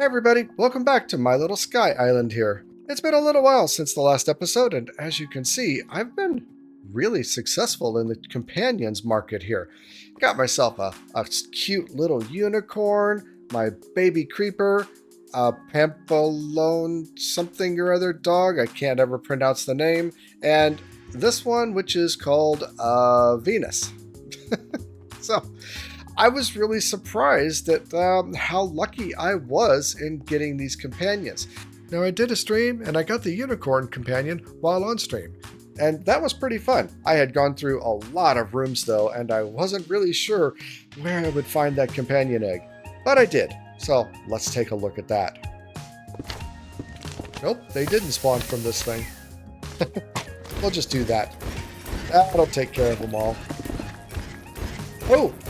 Hey everybody, welcome back to my little sky island here. It's been a little while since the last episode, and as you can see, I've been really successful in the companions market here. Got myself a cute little unicorn, my baby creeper, a pamplone something or other dog, I can't ever pronounce the name, and this one which is called Venus. So, I was really surprised at how lucky I was in getting these companions. Now, I did a stream and I got the unicorn companion while on stream, and that was pretty fun. I had gone through a lot of rooms though, and I wasn't really sure where I would find that companion egg, but I did. So let's take a look at that. Nope, they didn't spawn from this thing. We'll just do that. That'll take care of them all.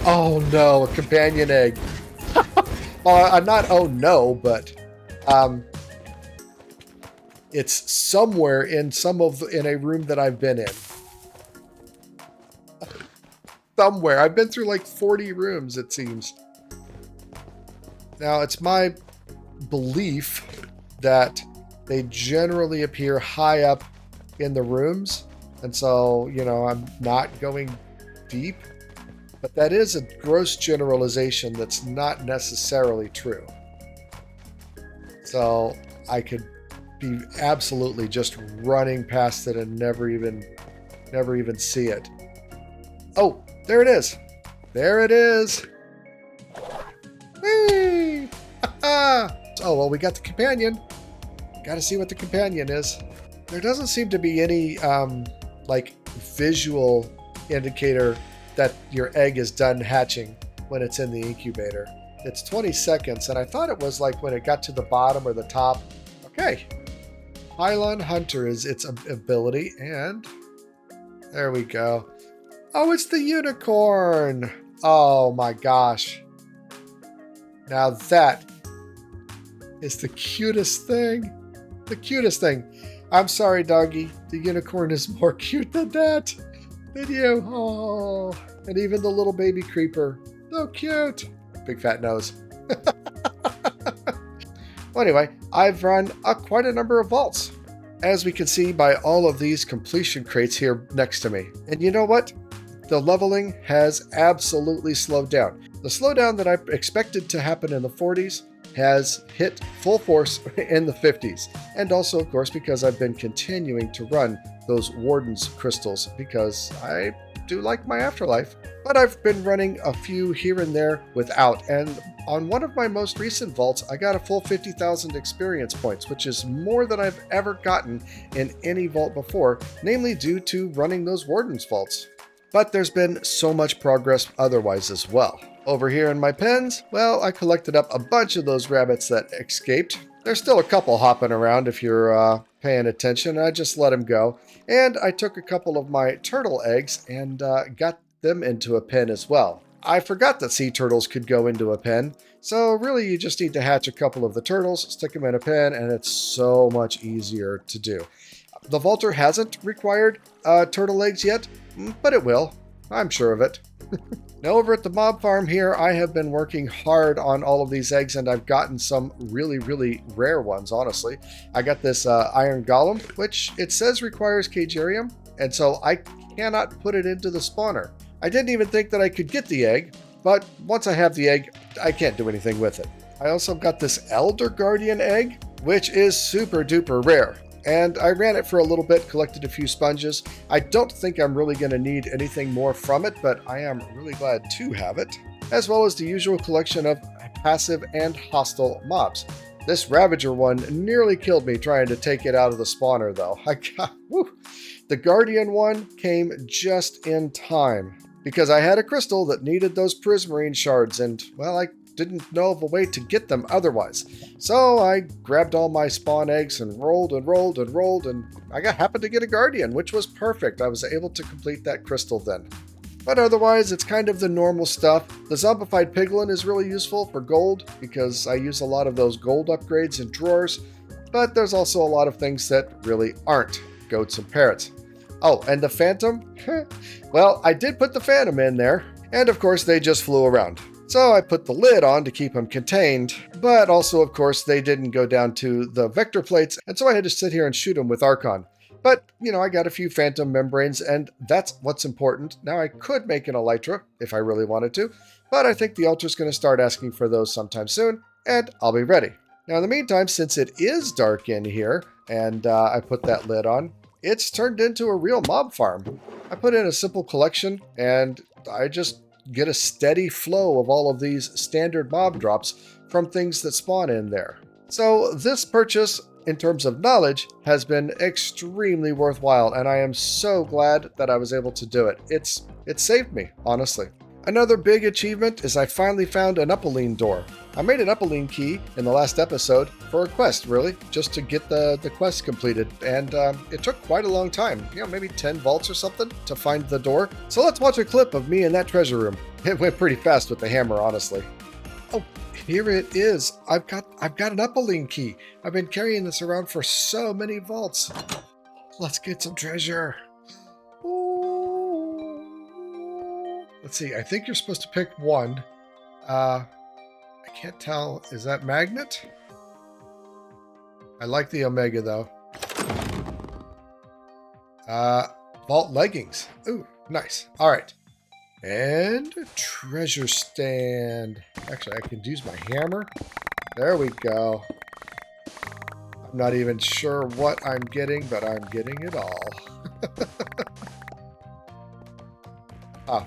Oh no, a companion egg. Well, I'm not oh no, but it's somewhere in in a room that I've been in. Somewhere. I've been through like 40 rooms, it seems. Now, it's my belief that they generally appear high up in the rooms, and so, you know, I'm not going deep. But that is a gross generalization that's not necessarily true. So I could be absolutely just running past it and never even see it. Oh, there it is. There it is. Whee! Oh, well, we got the companion. Got to see what the companion is. There doesn't seem to be any like visual indicator that your egg is done hatching when it's in the incubator. It's 20 seconds, and I thought it was like when it got to the bottom or the top. Okay. Pylon Hunter is its ability, and there we go. Oh, it's the unicorn. Oh my gosh. Now that is the cutest thing. The cutest thing. I'm sorry, doggy. The unicorn is more cute than that. Did you? Oh, and even the little baby creeper. So cute. Big fat nose. Well, anyway, I've run quite a number of vaults, as we can see by all of these completion crates here next to me. And you know what? The leveling has absolutely slowed down. The slowdown that I expected to happen in the 40s has hit full force in the 50s. And also, of course, because I've been continuing to run those Warden's crystals because I do like my afterlife. But I've been running a few here and there without, and on one of my most recent vaults, I got a full 50,000 experience points, which is more than I've ever gotten in any vault before, namely due to running those Warden's vaults. But there's been so much progress otherwise as well. Over here in my pens, well, I collected up a bunch of those rabbits that escaped. There's still a couple hopping around if you're paying attention. I just let them go. And I took a couple of my turtle eggs and got them into a pen as well. I forgot that sea turtles could go into a pen. So really you just need to hatch a couple of the turtles, stick them in a pen, and it's so much easier to do. The vaulter hasn't required turtle eggs yet, but it will. I'm sure of it. Now over at the mob farm here, I have been working hard on all of these eggs, and I've gotten some really, really rare ones, honestly. I got this iron golem, which it says requires cagerium, and so I cannot put it into the spawner. I didn't even think that I could get the egg, but once I have the egg, I can't do anything with it. I also got this Elder Guardian egg, which is super duper rare. And I ran it for a little bit, collected a few sponges. I don't think I'm really going to need anything more from it, but I am really glad to have it, as well as the usual collection of passive and hostile mobs. This Ravager one nearly killed me trying to take it out of the spawner, though. The Guardian one came just in time, because I had a crystal that needed those prismarine shards, and, well, I didn't know of a way to get them otherwise. So I grabbed all my spawn eggs and rolled and rolled and rolled, and I happened to get a Guardian, which was perfect. I was able to complete that crystal then. But otherwise, it's kind of the normal stuff. The zombified piglin is really useful for gold, because I use a lot of those gold upgrades in drawers, but there's also a lot of things that really aren't. Goats and parrots. Oh, and the phantom? Well, I did put the phantom in there, and of course they just flew around. So I put the lid on to keep them contained, but also, of course, they didn't go down to the vector plates, and so I had to sit here and shoot them with Archon. But, I got a few phantom membranes, and that's what's important. Now, I could make an Elytra if I really wanted to, but I think the Ultra's going to start asking for those sometime soon, and I'll be ready. Now, in the meantime, since it is dark in here, and I put that lid on, it's turned into a real mob farm. I put in a simple collection, and I just get a steady flow of all of these standard mob drops from things that spawn in there. So this purchase, in terms of knowledge, has been extremely worthwhile, and I am so glad that I was able to do it. It saved me, honestly. Another big achievement is I finally found an Upaline door. I made an Upaline key in the last episode for a quest, really, just to get the quest completed, and it took quite a long time, maybe 10 vaults or something to find the door. So let's watch a clip of me in that treasure room. It went pretty fast with the hammer, honestly. Oh, here it is. I've got an Upaline key. I've been carrying this around for so many vaults. Let's get some treasure. Let's see, I think you're supposed to pick one. I can't tell. Is that magnet? I like the Omega, though. Vault leggings. Ooh, nice. All right. And treasure stand. Actually, I can use my hammer. There we go. I'm not even sure what I'm getting, but I'm getting it all. Ah.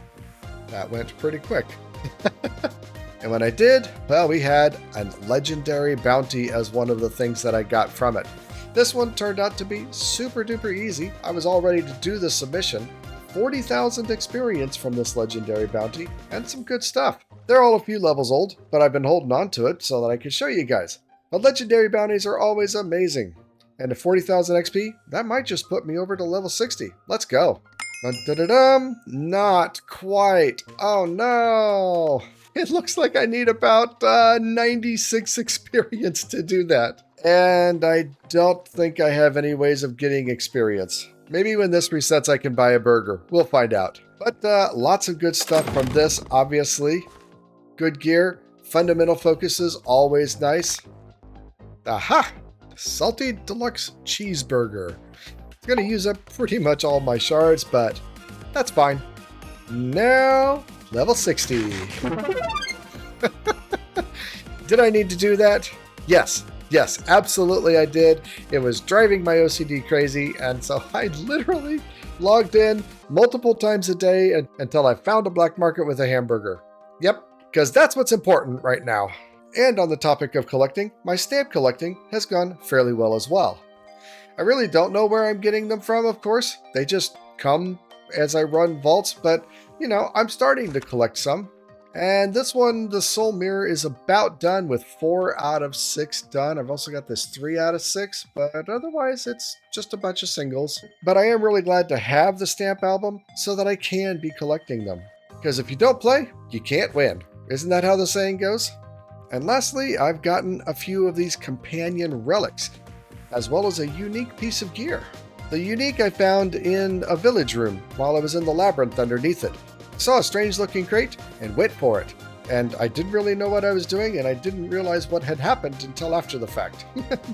That went pretty quick. And when I did, well, we had a legendary bounty as one of the things that I got from it. This one turned out to be super duper easy. I was all ready to do the submission. 40,000 experience from this legendary bounty, and some good stuff. They're all a few levels old, but I've been holding on to it so that I can show you guys. But legendary bounties are always amazing. And at 40,000 XP, that might just put me over to level 60. Let's go. Dun-dun-dun-dun. Not quite. Oh no. It looks like I need about 96 experience to do that. And I don't think I have any ways of getting experience. Maybe when this resets I can buy a burger. We'll find out. But lots of good stuff from this, obviously. Good gear. Fundamental focuses, always nice. Aha! Salty Deluxe Cheeseburger. I'm going to use up pretty much all my shards, but that's fine. Now, level 60. Did I need to do that? Yes, absolutely I did. It was driving my OCD crazy, and so I literally logged in multiple times a day until I found a black market with a hamburger. Yep, because that's what's important right now. And on the topic of collecting, my stamp collecting has gone fairly well as well. I really don't know where I'm getting them from, of course. They just come as I run vaults, but, I'm starting to collect some. And this one, the Soul Mirror, is about done with 4 out of 6 done. I've also got this 3 out of 6, but otherwise it's just a bunch of singles. But I am really glad to have the stamp album so that I can be collecting them. Because if you don't play, you can't win. Isn't that how the saying goes? And lastly, I've gotten a few of these companion relics, as well as a unique piece of gear. The unique I found in a village room while I was in the labyrinth underneath it. I saw a strange looking crate and went for it. And I didn't really know what I was doing, and I didn't realize what had happened until after the fact.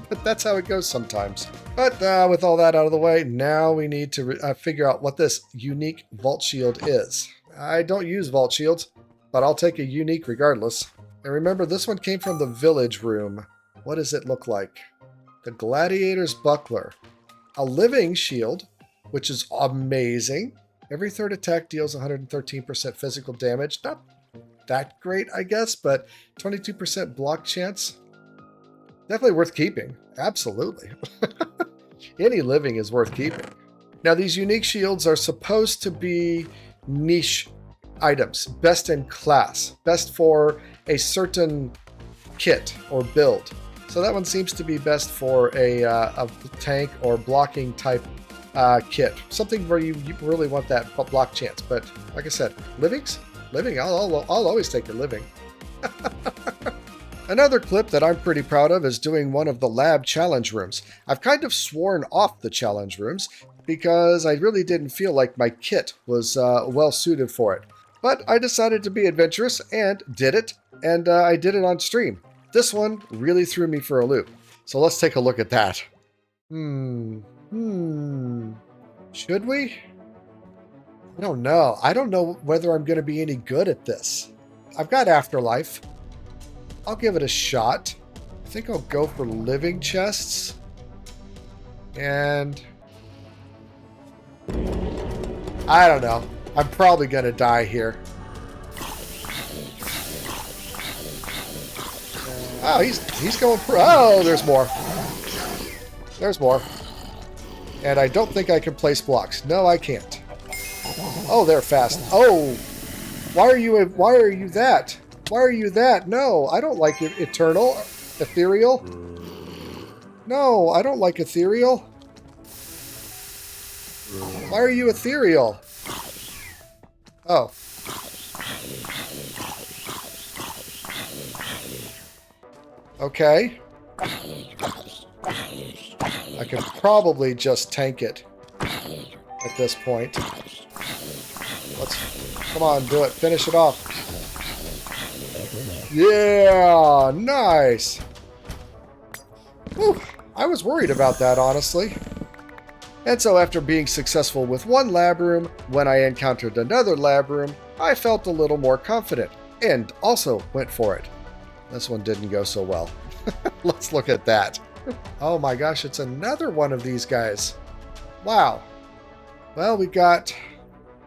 But that's how it goes sometimes. But with all that out of the way, now we need to figure out what this unique vault shield is. I don't use vault shields, but I'll take a unique regardless. And remember, this one came from the village room. What does it look like? The Gladiator's Buckler. A living shield, which is amazing. Every third attack deals 113% physical damage. Not that great, I guess, but 22% block chance. Definitely worth keeping. Absolutely. Any living is worth keeping. Now, these unique shields are supposed to be niche items. Best in class. Best for a certain kit or build. So that one seems to be best for a tank or blocking type kit. Something where you really want that block chance. But like I said, living, I'll always take a living. Another clip that I'm pretty proud of is doing one of the lab challenge rooms. I've kind of sworn off the challenge rooms because I really didn't feel like my kit was well suited for it. But I decided to be adventurous and did it, and I did it on stream. This one really threw me for a loop. So let's take a look at that. Should we? I don't know. I don't know whether I'm going to be any good at this. I've got Afterlife. I'll give it a shot. I think I'll go for living chests. And I don't know. I'm probably going to die here. Oh, he's going for... Oh, there's more. There's more. And I don't think I can place blocks. No, I can't. Oh, they're fast. Oh, why are you that? Why are you that? No, I don't like eternal, ethereal. No, I don't like ethereal. Why are you ethereal? Oh. Okay. I could probably just tank it at this point. Come on, do it. Finish it off. Yeah, nice. Whew, I was worried about that, honestly. And so after being successful with one lab room, when I encountered another lab room, I felt a little more confident and also went for it. This one didn't go so well. Let's look at that. Oh my gosh, it's another one of these guys. Wow. Well, we got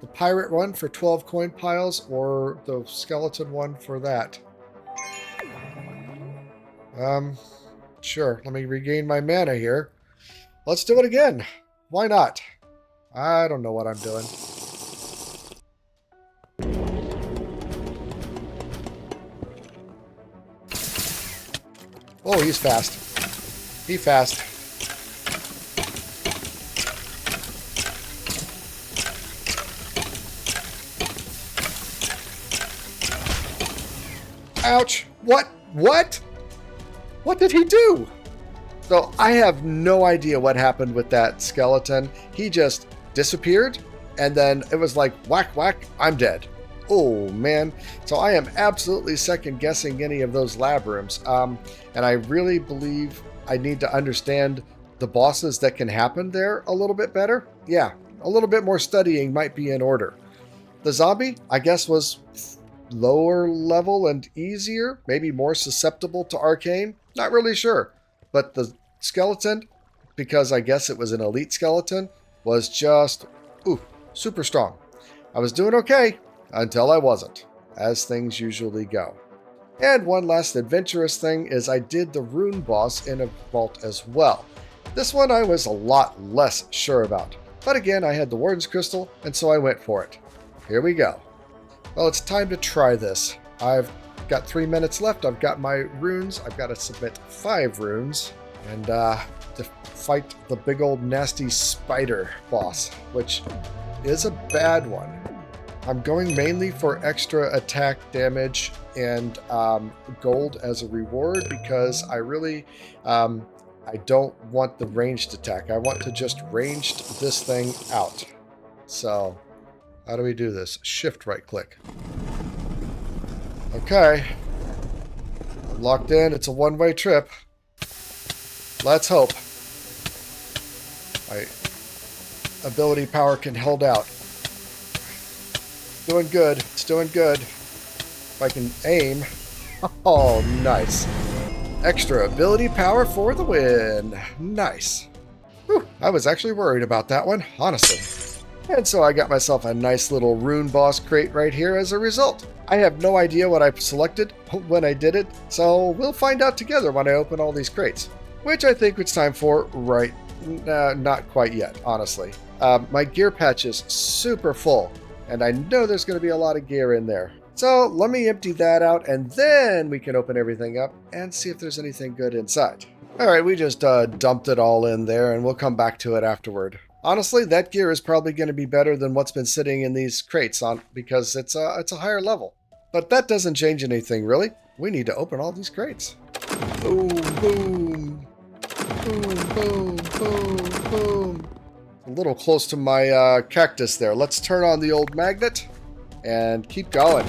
the pirate one for 12 coin piles or the skeleton one for that. Sure. Let me regain my mana here. Let's do it again. Why not? I don't know what I'm doing. Oh, he's fast. He's fast. Ouch! What? What? What did he do? So I have no idea what happened with that skeleton. He just disappeared, and then it was like, whack, whack, I'm dead. Oh, man. So I am absolutely second-guessing any of those lab rooms. And I really believe I need to understand the bosses that can happen there a little bit better. Yeah, a little bit more studying might be in order. The zombie, I guess, was lower level and easier, maybe more susceptible to arcane. Not really sure. But the skeleton, because I guess it was an elite skeleton, was just, super strong. I was doing okay until I wasn't, as things usually go. And one last adventurous thing is I did the rune boss in a vault as well. This one I was a lot less sure about. But again, I had the Warden's Crystal, and so I went for it. Here we go. Well, it's time to try this. I've got 3 minutes left. I've got my runes. I've got to submit 5 runes. And to fight the big old nasty spider boss, which is a bad one. I'm going mainly for extra attack damage and gold as a reward because I really, I don't want the ranged attack. I want to just ranged this thing out. So, how do we do this? Shift right click. Okay. I'm locked in. It's a one-way trip. Let's hope my ability power can hold out. Doing good. It's doing good. If I can aim. Oh, nice. Extra ability power for the win. Nice. Whew, I was actually worried about that one, honestly. And so I got myself a nice little rune boss crate right here as a result. I have no idea what I selected when I did it, so we'll find out together when I open all these crates. Which I think it's time for right... not quite yet, honestly. My gear patch is super full, and I know there's going to be a lot of gear in there. So let me empty that out, and then we can open everything up and see if there's anything good inside. Alright, we just dumped it all in there, and we'll come back to it afterward. Honestly, that gear is probably going to be better than what's been sitting in these crates because it's a higher level. But that doesn't change anything, really. We need to open all these crates. Boom, boom. Boom, boom, boom, boom. A little close to my cactus there. Let's turn on the old magnet. And keep going.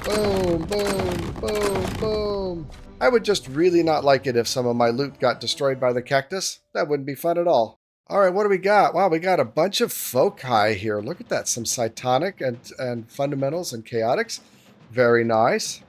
Boom, boom, boom, boom. I would just really not like it if some of my loot got destroyed by the cactus. That wouldn't be fun at all. All right, what do we got? Wow, we got a bunch of foci here. Look at that. Some cytonic and fundamentals and chaotics. Very nice.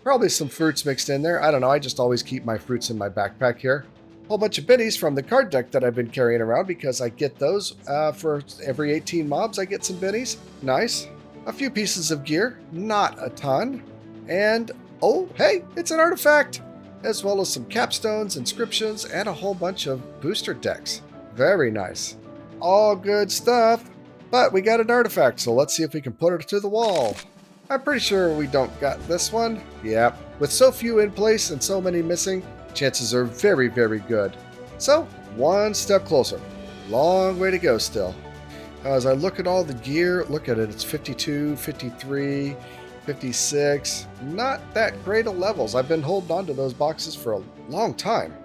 Probably some fruits mixed in there. I don't know. I just always keep my fruits in my backpack here. Whole bunch of bennies from the card deck that I've been carrying around because I get those for every 18 mobs. I get some bennies. Nice. A few pieces of gear. Not a ton. And, oh, hey, it's an artifact. As well as some capstones, inscriptions, and a whole bunch of booster decks. Very nice. All good stuff. But we got an artifact, so let's see if we can put it to the wall. I'm pretty sure we don't got this one. Yep. With so few in place and so many missing, chances are very, very good. So, one step closer. Long way to go still. As I look at all the gear, look at it. It's 52, 53, 56. Not that great of levels. I've been holding on to those boxes for a long time.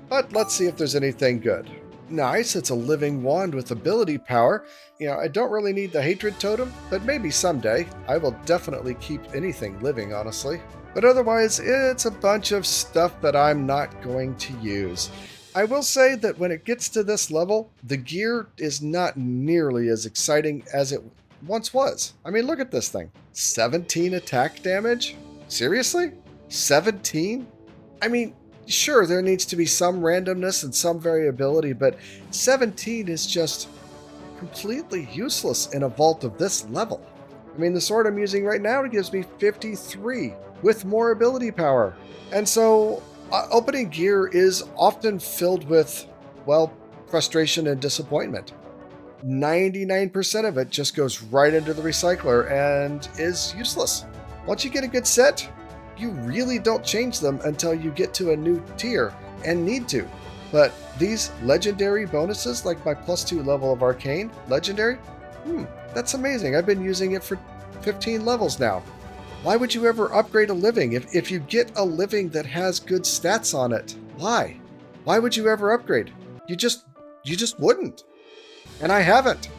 But let's see if there's anything good. Nice, it's a living wand with ability power. You know, I don't really need the hatred totem, but maybe someday. I will definitely keep anything living, honestly. But otherwise, it's a bunch of stuff that I'm not going to use. I will say that when it gets to this level, the gear is not nearly as exciting as it once was. I mean, look at this thing. 17 attack damage? Seriously? 17? I mean, sure, there needs to be some randomness and some variability, but 17 is just completely useless in a vault of this level. I mean, the sword I'm using right now gives me 53 with more ability power. And so opening gear is often filled with, well, frustration and disappointment. 99% of it just goes right into the recycler and is useless. Once you get a good set, you really don't change them until you get to a new tier and need to. But these legendary bonuses, like my +2 level of Arcane, legendary, that's amazing. I've been using it for 15 levels now. Why would you ever upgrade a living? If you get a living that has good stats on it, why? Why would you ever upgrade? You just wouldn't. And I haven't.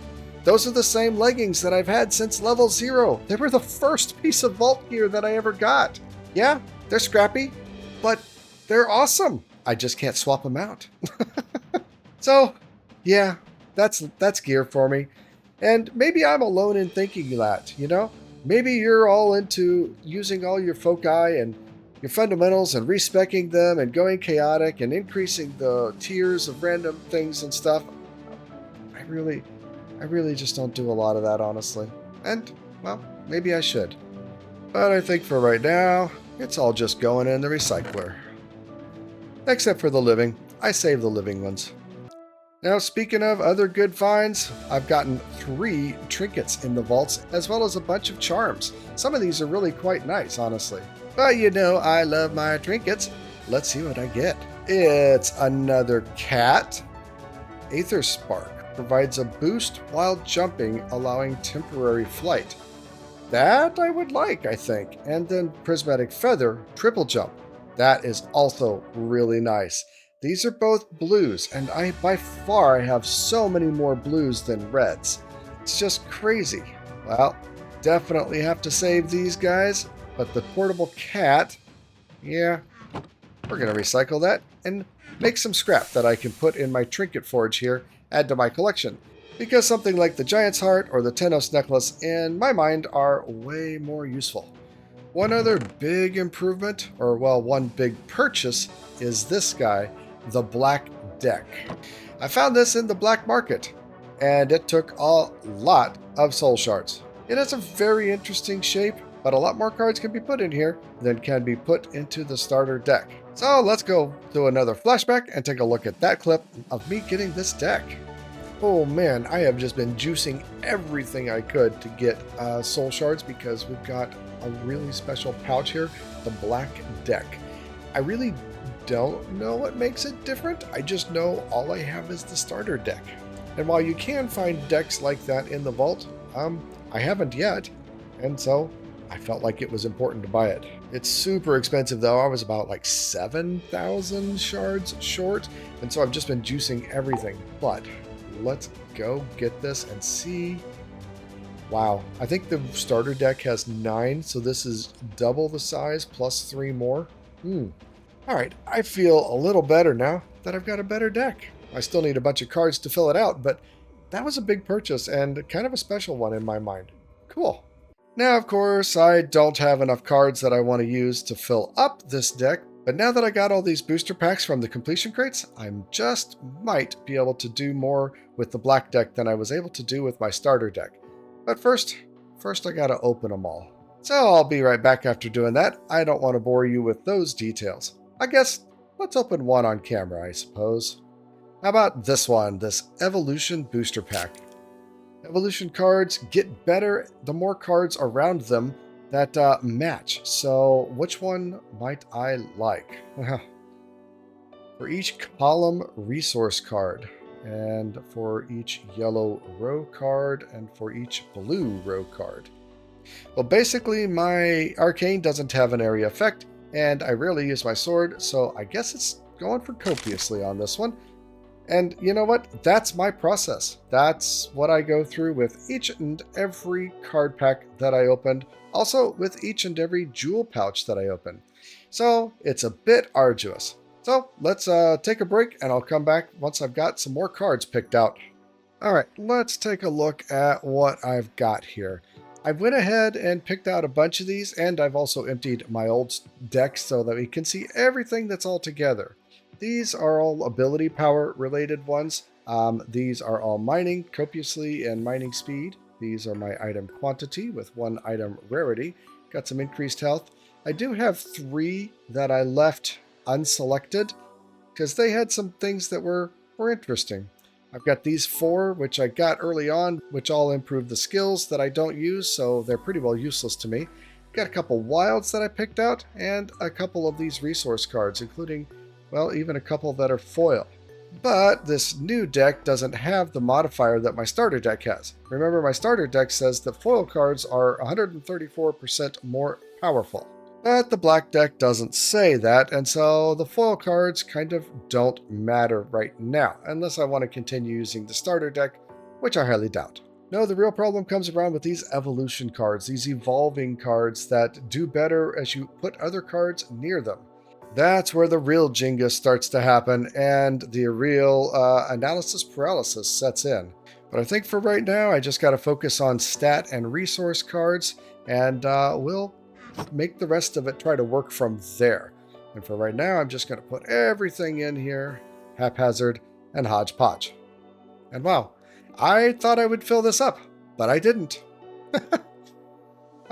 Those are the same leggings that I've had since level 0. They were the first piece of vault gear that I ever got. Yeah, they're scrappy, but they're awesome. I just can't swap them out. So, yeah, that's gear for me. And maybe I'm alone in thinking that, you know? Maybe you're all into using all your foci and your fundamentals and respecking them and going chaotic and increasing the tiers of random things and stuff. I really just don't do a lot of that, honestly. And, well, maybe I should. But I think for right now, it's all just going in the recycler. Except for the living. I save the living ones. Now, speaking of other good finds, I've gotten 3 trinkets in the vaults, as well as a bunch of charms. Some of these are really quite nice, honestly. But you know, I love my trinkets. Let's see what I get. It's another cat. Aether Spark provides a boost while jumping, allowing temporary flight. That I would like, I think. And then Prismatic Feather, triple jump. That is also really nice. These are both blues, and by far I have so many more blues than reds. It's just crazy. Well, definitely have to save these guys, but the portable cat, yeah, we're going to recycle that and make some scrap that I can put in my trinket forge here, add to my collection. Because something like the Giant's Heart or the Tenos Necklace, in my mind, are way more useful. One other big improvement, or well, one big purchase, is this guy, the Black Deck. I found this in the black market, and it took a lot of soul shards. It has a very interesting shape, but a lot more cards can be put in here than can be put into the starter deck. So let's go do another flashback and take a look at that clip of me getting this deck. Oh man, I have just been juicing everything I could to get soul shards because we've got a really special pouch here, the Black Deck. I really don't know what makes it different. I just know all I have is the starter deck. And while you can find decks like that in the vault, I haven't yet, and so I felt like it was important to buy it. It's super expensive though. I was about like 7,000 shards short, and so I've just been juicing everything. But let's go get this and see Wow, I think the starter deck has 9, so this is double the size plus 3 more. All right, I feel a little better now that I've got a better deck. I still need a bunch of cards to fill it out, but that was a big purchase and kind of a special one in my mind. Cool. Now, of course, I don't have enough cards that I want to use to fill up this deck, but now that I got all these booster packs from the completion crates, I just might be able to do more with the black deck than I was able to do with my starter deck. But first I gotta open them all. So I'll be right back after doing that. I don't want to bore you with those details. I guess let's open one on camera, I suppose. How about this one, this Evolution Booster Pack? Evolution cards get better the more cards around them that match. So which one might I like? For each column resource card, and for each yellow row card, and for each blue row card. Well, basically my arcane doesn't have an area effect, and I rarely use my sword, so I guess it's going for copiously on this one. And you know what? That's my process. That's what I go through with each and every card pack that I opened. Also with each and every jewel pouch that I open. So it's a bit arduous. So let's take a break and I'll come back once I've got some more cards picked out. All right, let's take a look at what I've got here. I went ahead and picked out a bunch of these, and I've also emptied my old deck so that we can see everything that's all together. These are all ability power related ones. These are all mining copiously and mining speed. These are my item quantity with 1 item rarity. Got some increased health. I do have 3 that I left unselected because they had some things that were interesting. I've got these 4, which I got early on, which all improve the skills that I don't use, so they're pretty well useless to me. Got a couple wilds that I picked out, and a couple of these resource cards, including, well, even a couple that are foil. But this new deck doesn't have the modifier that my starter deck has. Remember, my starter deck says that foil cards are 134% more powerful. But the black deck doesn't say that, and so the foil cards kind of don't matter right now, unless I want to continue using the starter deck, which I highly doubt. No, the real problem comes around with these evolution cards, these evolving cards that do better as you put other cards near them. That's where the real Jenga starts to happen, and the real analysis paralysis sets in. But I think for right now, I just got to focus on stat and resource cards, and we'll make the rest of it try to work from there. And for right now, I'm just going to put everything in here, haphazard and hodgepodge. And wow, I thought I would fill this up, but I didn't.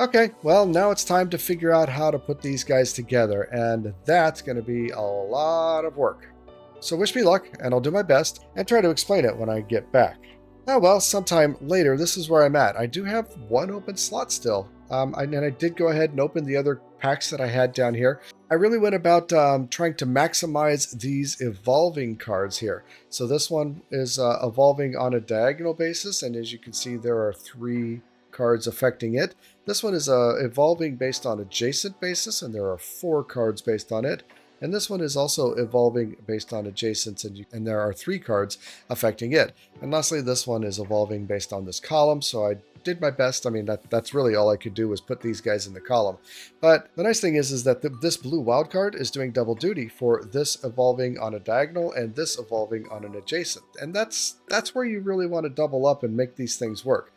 Okay, well, now it's time to figure out how to put these guys together, and that's going to be a lot of work. So wish me luck, and I'll do my best, and try to explain it when I get back. Oh well, sometime later, this is where I'm at. I do have 1 open slot still. And I did go ahead and open the other packs that I had down here. I really went about trying to maximize these evolving cards here. So this one is evolving on a diagonal basis, and as you can see, there are 3 cards affecting it. This one is evolving based on adjacent basis, and there are 4 cards based on it. And this one is also evolving based on adjacents, and there are 3 cards affecting it. And lastly, this one is evolving based on this column, so I did my best. I mean, that's really all I could do was put these guys in the column. But the nice thing is that this blue wild card is doing double duty for this evolving on a diagonal and this evolving on an adjacent. And that's where you really want to double up and make these things work.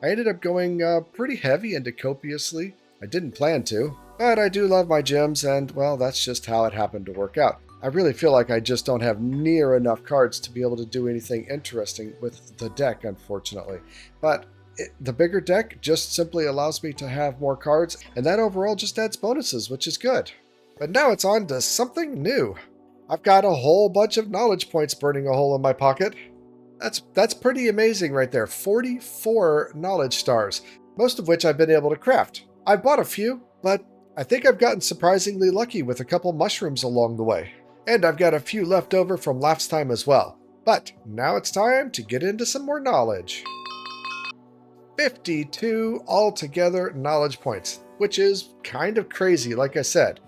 I ended up going pretty heavy into copiously. I didn't plan to, but I do love my gems, and well, that's just how it happened to work out. I really feel like I just don't have near enough cards to be able to do anything interesting with the deck, unfortunately. But the bigger deck just simply allows me to have more cards, and that overall just adds bonuses, which is good. But now it's on to something new. I've got a whole bunch of knowledge points burning a hole in my pocket. That's pretty amazing right there. 44 knowledge stars, most of which I've been able to craft. I've bought a few, but I think I've gotten surprisingly lucky with a couple mushrooms along the way. And I've got a few left over from last time as well. But now it's time to get into some more knowledge. 52 altogether knowledge points, which is kind of crazy, like I said.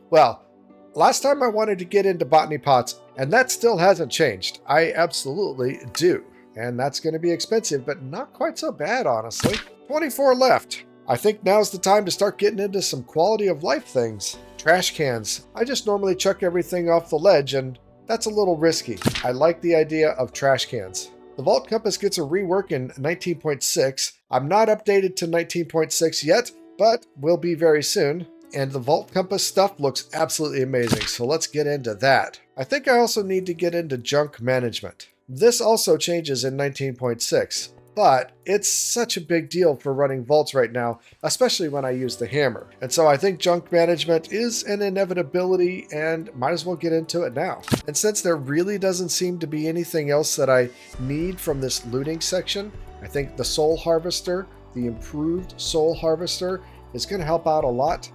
Well, last time I wanted to get into Botany Pots, and that still hasn't changed. I absolutely do. And that's going to be expensive, but not quite so bad, honestly. 24 left. I think now's the time to start getting into some quality of life things. Trash cans. I just normally chuck everything off the ledge, and that's a little risky. I like the idea of trash cans. The Vault Compass gets a rework in 19.6. I'm not updated to 19.6 yet, but will be very soon. And the Vault Compass stuff looks absolutely amazing, so let's get into that. I think I also need to get into junk management. This also changes in 19.6. But it's such a big deal for running vaults right now, especially when I use the hammer. And so I think junk management is an inevitability and might as well get into it now. And since there really doesn't seem to be anything else that I need from this looting section, I think the Soul Harvester, the improved Soul Harvester, is going to help out a lot.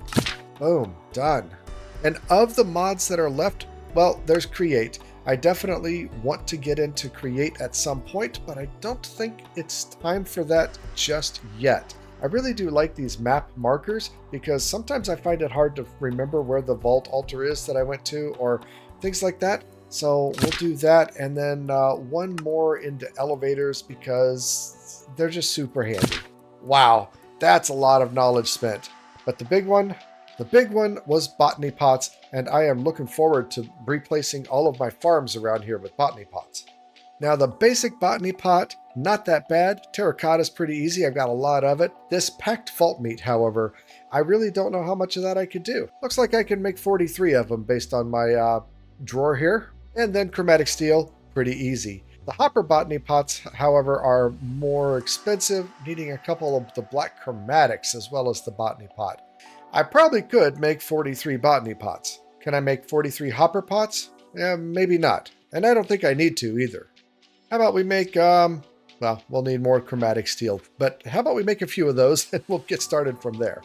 Boom, done. And of the mods that are left, well, there's Create. I definitely want to get into Create at some point, but I don't think it's time for that just yet. I really do like these map markers because sometimes I find it hard to remember where the vault altar is that I went to or things like that. So we'll do that, and then one more into elevators because they're just super handy. Wow, that's a lot of knowledge spent. But the big one was Botany Pots, and I am looking forward to replacing all of my farms around here with Botany Pots. Now the basic Botany Pot, not that bad. Terracotta is pretty easy, I've got a lot of it. This packed fault meat, however, I really don't know how much of that I could do. Looks like I can make 43 of them based on my drawer here. And then chromatic steel, pretty easy. The hopper Botany Pots, however, are more expensive, needing a couple of the black chromatics as well as the Botany Pot. I probably could make 43 Botany Pots. Can I make 43 hopper pots? Maybe not. And I don't think I need to either. How about we make, well, we'll need more chromatic steel, but how about we make a few of those and we'll get started from there.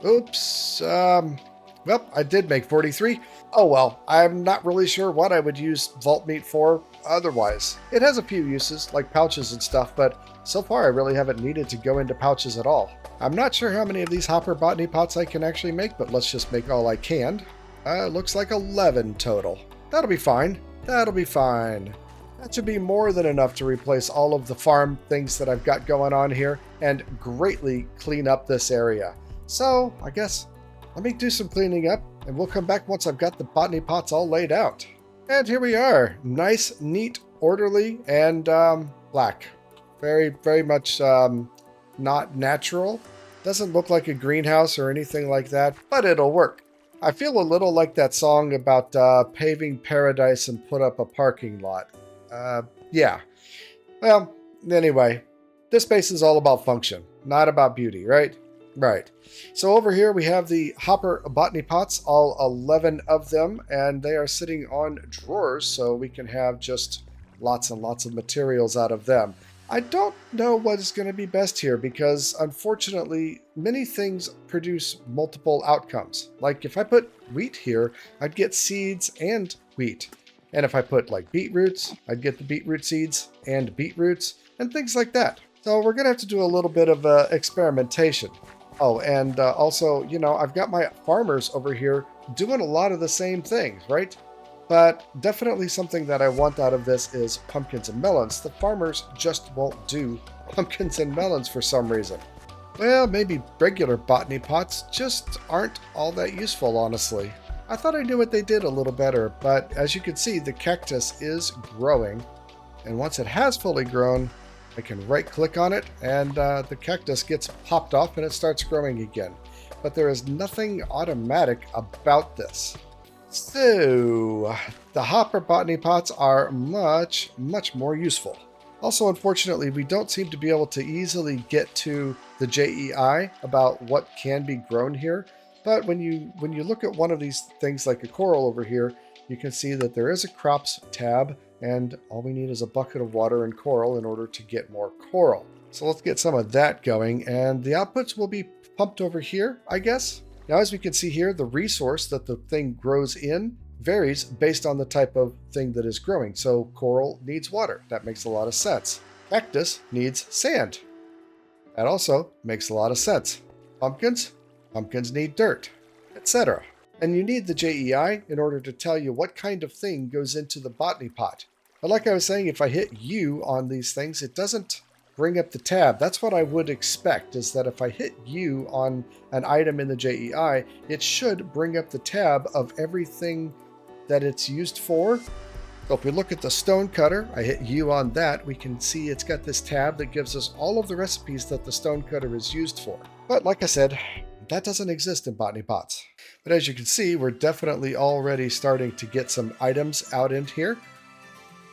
Oops, well, I did make 43. Oh well, I'm not really sure what I would use vault meat for otherwise. It has a few uses, like pouches and stuff, but so far I really haven't needed to go into pouches at all. I'm not sure how many of these hopper Botany Pots I can actually make, but let's just make all I can. Looks like 11 total. That'll be fine. That'll be fine. That should be more than enough to replace all of the farm things that I've got going on here and greatly clean up this area. So I guess let me do some cleaning up and we'll come back once I've got the Botany Pots all laid out. And here we are. Nice, neat, orderly, and black. Very, very much not natural. Doesn't look like a greenhouse or anything like that, but it'll work. I feel a little like that song about paving paradise and put up a parking lot. Yeah. Well, anyway, this space is all about function, not about beauty, right? Right. So over here we have the hopper Botany Pots, all 11 of them, and they are sitting on drawers so we can have just lots and lots of materials out of them. I don't know what is going to be best here because, unfortunately, many things produce multiple outcomes. Like if I put wheat here, I'd get seeds and wheat. And if I put like beetroots, I'd get the beetroot seeds and beetroots and things like that. So we're going to have to do a little bit of experimentation. Oh, and also, you know, I've got my farmers over here doing a lot of the same things, right? But definitely something that I want out of this is pumpkins and melons. The farmers just won't do pumpkins and melons for some reason. Well, maybe regular Botany Pots just aren't all that useful, honestly. I thought I knew what they did a little better, but as you can see, the cactus is growing. And once it has fully grown, I can right-click on it, and the cactus gets popped off and it starts growing again. But there is nothing automatic about this. So, the hopper Botany Pots are much, much more useful. Also, unfortunately, we don't seem to be able to easily get to the JEI about what can be grown here. But when you look at one of these things like a coral over here, you can see that there is a crops tab, and all we need is a bucket of water and coral in order to get more coral. So let's get some of that going, and the outputs will be pumped over here, I guess. Now, as we can see here, the resource that the thing grows in varies based on the type of thing that is growing. So coral needs water. That makes a lot of sense. Cactus needs sand. That also makes a lot of sense. Pumpkins need dirt, etc. And you need the JEI in order to tell you what kind of thing goes into the Botany Pot. But like I was saying, if I hit U on these things, it doesn't bring up the tab. That's what I would expect, is that if I hit U on an item in the JEI, it should bring up the tab of everything that it's used for. So if we look at the stone cutter, I hit U on that, we can see it's got this tab that gives us all of the recipes that the stone cutter is used for. But like I said, that doesn't exist in Botany Pots. But as you can see, we're definitely already starting to get some items out in here.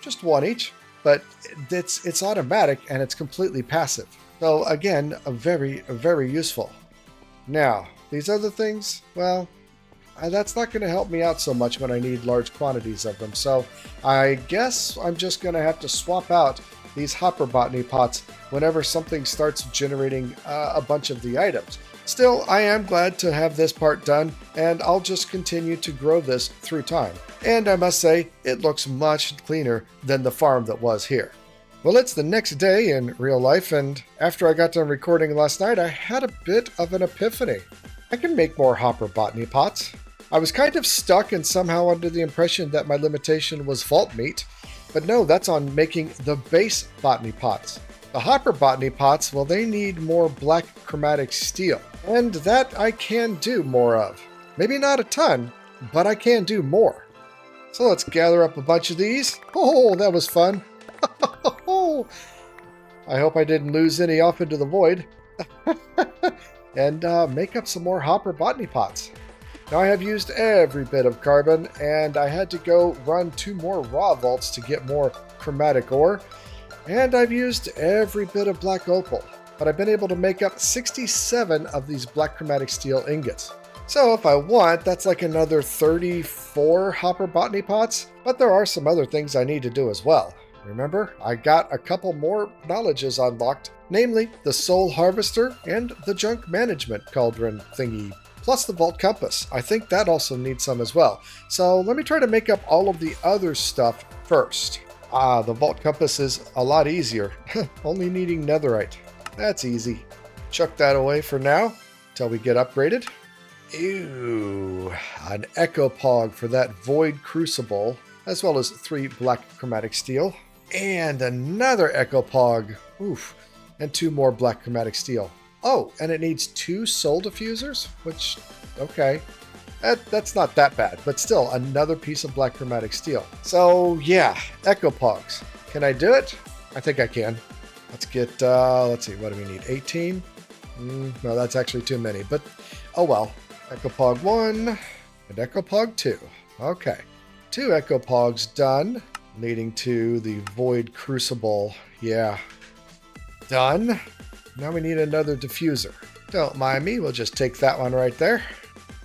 Just one each, but it's automatic and it's completely passive. So again, very, very useful. Now, these other things, well, that's not going to help me out so much when I need large quantities of them. So I guess I'm just going to have to swap out these hopper botany pots whenever something starts generating a bunch of the items. Still, I am glad to have this part done, and I'll just continue to grow this through time. And I must say, it looks much cleaner than the farm that was here. Well, it's the next day in real life, and after I got done recording last night, I had a bit of an epiphany. I can make more hopper botany pots. I was kind of stuck and somehow under the impression that my limitation was vault meat, but no, that's on making the base botany pots. The hopper botany pots, well, they need more black chromatic steel, and that I can do more of. Maybe not a ton, but I can do more. So let's gather up a bunch of these. Oh, that was fun. I hope I didn't lose any off into the void. And make up some more hopper botany pots. Now I have used every bit of carbon, and I had to go run 2 more raw vaults to get more chromatic ore, and I've used every bit of black opal, but I've been able to make up 67 of these black chromatic steel ingots. So if I want, that's like another 34 hopper botany pots, but there are some other things I need to do as well. Remember, I got a couple more knowledges unlocked, namely the soul harvester and the junk management cauldron thingy, plus the vault compass. I think that also needs some as well. So let me try to make up all of the other stuff first. The vault compass is a lot easier, only needing netherite. That's easy. Chuck that away for now, till we get upgraded. Ew, an echo pog for that void crucible, as well as 3 black chromatic steel. And another echo pog, oof, and 2 more black chromatic steel. Oh, and it needs 2 soul diffusers, which, okay. That's not that bad, but still another piece of black chromatic steel. So yeah, echo pogs. Can I do it? I think I can. Let's get, let's see, what do we need? 18? No, that's actually too many, but oh well. Echo pog 1 and echo pog 2. Okay, 2 echo pogs done, leading to the void crucible. Yeah, done. Now we need another diffuser. Don't mind me, we'll just take that one right there.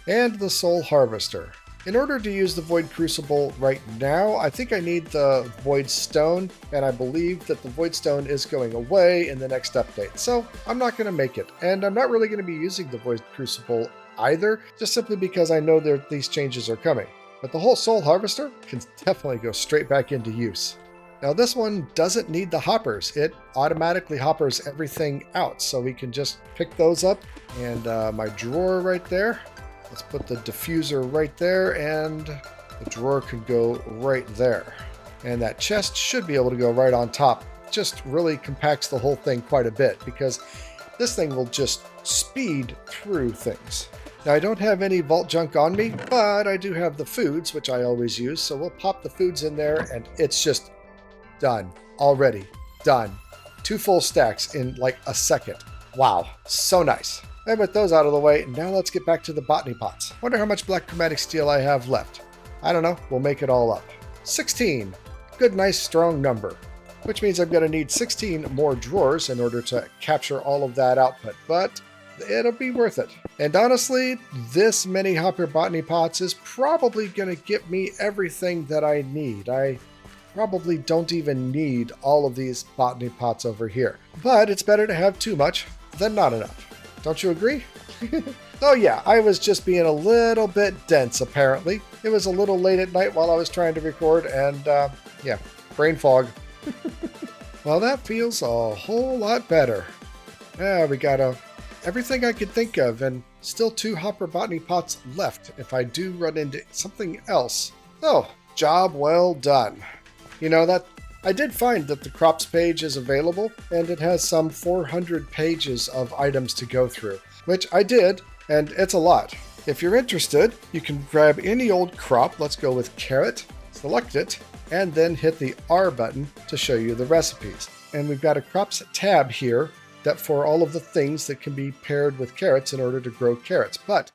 And the soul harvester. In order to use the void crucible right now, I think I need the void stone, and I believe that the void stone is going away in the next update. So I'm not going to make it, and I'm not really going to be using the void crucible either, just simply because I know that these changes are coming. But the whole soul harvester can definitely go straight back into use. Now this one doesn't need the hoppers. It automatically hoppers everything out, so we can just pick those up. And my drawer right there. Let's put the diffuser right there, and the drawer could go right there. And that chest should be able to go right on top. Just really compacts the whole thing quite a bit, because this thing will just speed through things. Now I don't have any vault junk on me, but I do have the foods, which I always use. So we'll pop the foods in there, and it's just done. Already done. 2 full stacks in like a second. Wow, so nice. And with those out of the way, now let's get back to the botany pots. Wonder how much black chromatic steel I have left. I don't know, we'll make it all up. 16. Good, nice, strong number. Which means I'm going to need 16 more drawers in order to capture all of that output, but it'll be worth it. And honestly, this many hopper botany pots is probably going to get me everything that I need. I probably don't even need all of these botany pots over here. But it's better to have too much than not enough. Don't you agree? Oh yeah, I was just being a little bit dense apparently. It was a little late at night while I was trying to record, and yeah, brain fog. Well, that feels a whole lot better. Yeah, we got everything I could think of, and still 2 hopper botany pots left if I do run into something else. Oh, job well done. You know, I did find that the crops page is available, and it has some 400 pages of items to go through, which I did, and it's a lot. If you're interested, you can grab any old crop. Let's go with carrot, select it, and then hit the R button to show you the recipes. And we've got a crops tab here that for all of the things that can be paired with carrots in order to grow carrots. But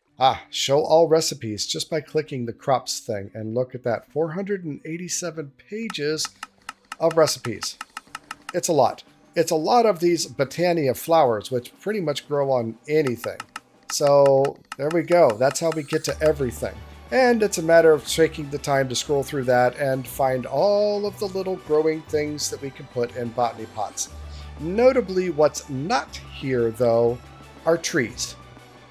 show all recipes just by clicking the crops thing, and look at that, 487 pages of recipes. It's a lot. It's a lot of these Botany flowers, which pretty much grow on anything. So there we go. That's how we get to everything. And it's a matter of taking the time to scroll through that and find all of the little growing things that we can put in Botany Pots. Notably, what's not here, though, are trees.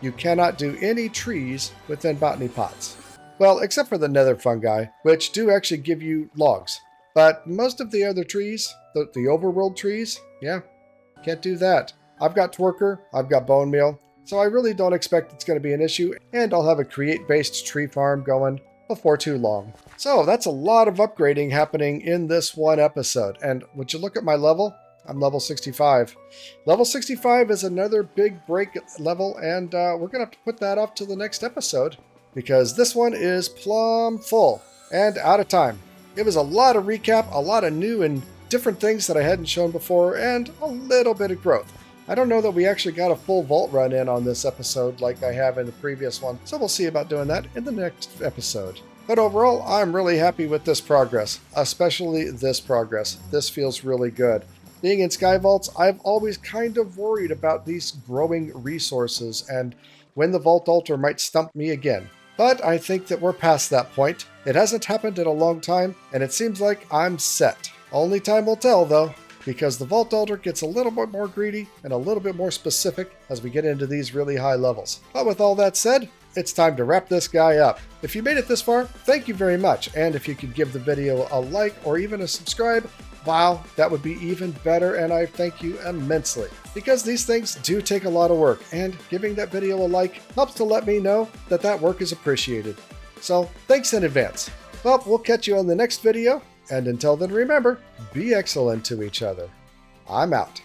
You cannot do any trees within Botany Pots. Well, except for the nether fungi, which do actually give you logs. But most of the other trees, the overworld trees, yeah, can't do that. I've got Twerker, I've got bone meal, so I really don't expect it's going to be an issue, and I'll have a create-based tree farm going before too long. So that's a lot of upgrading happening in this one episode. And would you look at my level? I'm level 65. Level 65 is another big break level, and we're going to have to put that off to the next episode, because this one is plumb full and out of time. It was a lot of recap, a lot of new and different things that I hadn't shown before, and a little bit of growth. I don't know that we actually got a full vault run in on this episode like I have in the previous one, so we'll see about doing that in the next episode. But overall, I'm really happy with this progress, especially this progress. This feels really good. Being in Sky Vaults, I've always kind of worried about these growing resources and when the Vault Altar might stump me again. But I think that we're past that point. It hasn't happened in a long time, and it seems like I'm set. Only time will tell, though, because the Vault Altar gets a little bit more greedy and a little bit more specific as we get into these really high levels. But with all that said, it's time to wrap this guy up. If you made it this far, thank you very much. And if you could give the video a like or even a subscribe, wow, that would be even better, and I thank you immensely. Because these things do take a lot of work, and giving that video a like helps to let me know that that work is appreciated. So thanks in advance. Well, we'll catch you on the next video, and until then remember, be excellent to each other. I'm out.